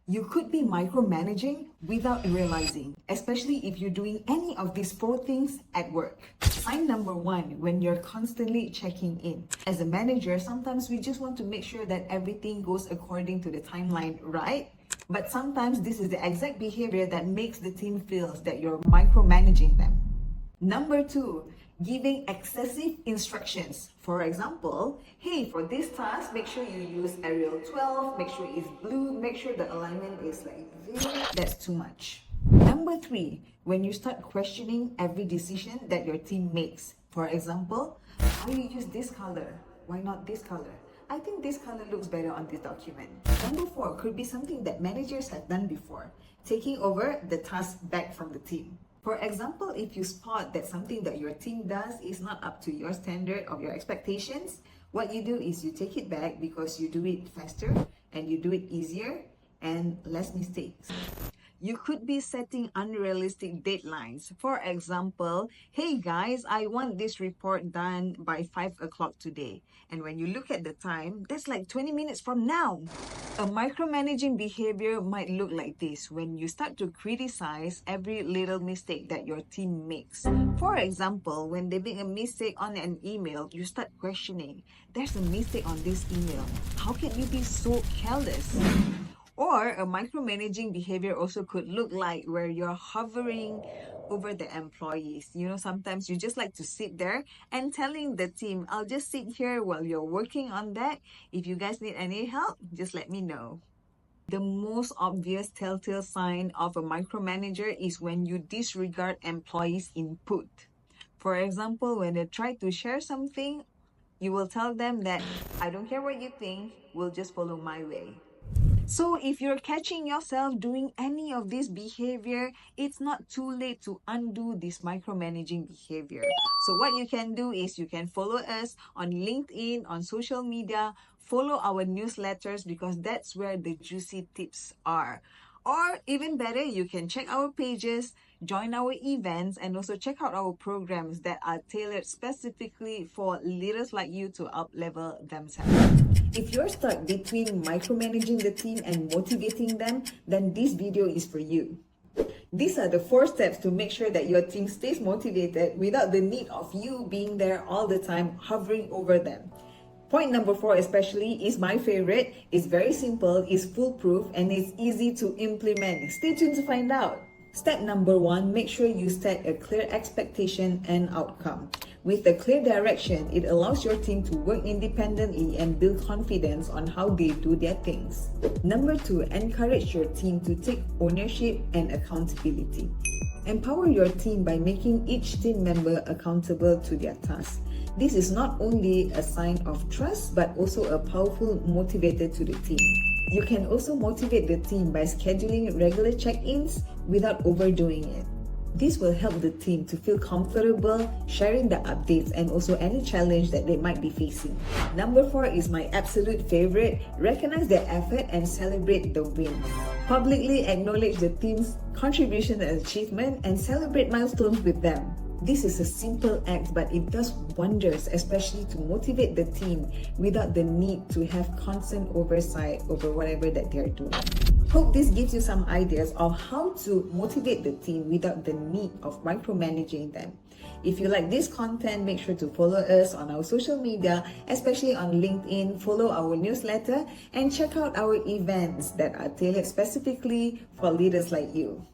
You could be micromanaging without realizing, especially if you're doing any of these 4 things at work. Sign number 1, when you're constantly checking in. As a manager, sometimes we just want to make sure that everything goes according to the timeline, right? But sometimes this is the exact behavior that makes the team feel that you're micromanaging them. Number 2, giving excessive instructions. For example, hey, for this task, make sure you use Arial 12, make sure it's blue, make sure the alignment is like this. That's too much. Number 3, when you start questioning every decision that your team makes. For example, why you use this color? Why not this color? I think this color looks better on this document. Number 4 could be something that managers have done before, taking over the task back from the team. For example, if you spot that something that your team does is not up to your standard of your expectations, what you do is you take it back because you do it faster and you do it easier and less mistakes. You could be setting unrealistic deadlines. For example, hey guys, I want this report done by 5 o'clock today. And when you look at the time, that's like 20 minutes from now. A micromanaging behavior might look like this when you start to criticize every little mistake that your team makes. For example, when they make a mistake on an email, you start questioning, there's a mistake on this email. How can you be so careless? Or a micromanaging behavior also could look like where you're hovering over the employees. You know, sometimes you just like to sit there and telling the team, I'll just sit here while you're working on that. If you guys need any help, just let me know. The most obvious telltale sign of a micromanager is when you disregard employees' input. For example, when they try to share something, you will tell them that, I don't care what you think, we'll just follow my way. So if you're catching yourself doing any of this behavior, it's not too late to undo this micromanaging behavior. So what you can do is you can follow us on LinkedIn, on social media, follow our newsletters because that's where the juicy tips are. Or even better, you can check our pages, join our events, and also check out our programs that are tailored specifically for leaders like you to up-level themselves. If you're stuck between micromanaging the team and motivating them, then this video is for you. These are the 4 steps to make sure that your team stays motivated without the need of you being there all the time, hovering over them. Point number 4 especially is my favorite. It's very simple, it's foolproof, and it's easy to implement. Stay tuned to find out. Step number 1, make sure you set a clear expectation and outcome. With a clear direction, it allows your team to work independently and build confidence on how they do their things. Number 2, encourage your team to take ownership and accountability. Empower your team by making each team member accountable to their tasks. This is not only a sign of trust, but also a powerful motivator to the team. You can also motivate the team by scheduling regular check-ins without overdoing it. This will help the team to feel comfortable sharing the updates and also any challenge that they might be facing. Number 4 is my absolute favorite. Recognize their effort and celebrate the wins. Publicly acknowledge the team's contribution and achievement and celebrate milestones with them. This is a simple act, but it does wonders, especially to motivate the team without the need to have constant oversight over whatever that they're doing. Hope this gives you some ideas of how to motivate the team without the need of micromanaging them. If you like this content, make sure to follow us on our social media, especially on LinkedIn, follow our newsletter, and check out our events that are tailored specifically for leaders like you.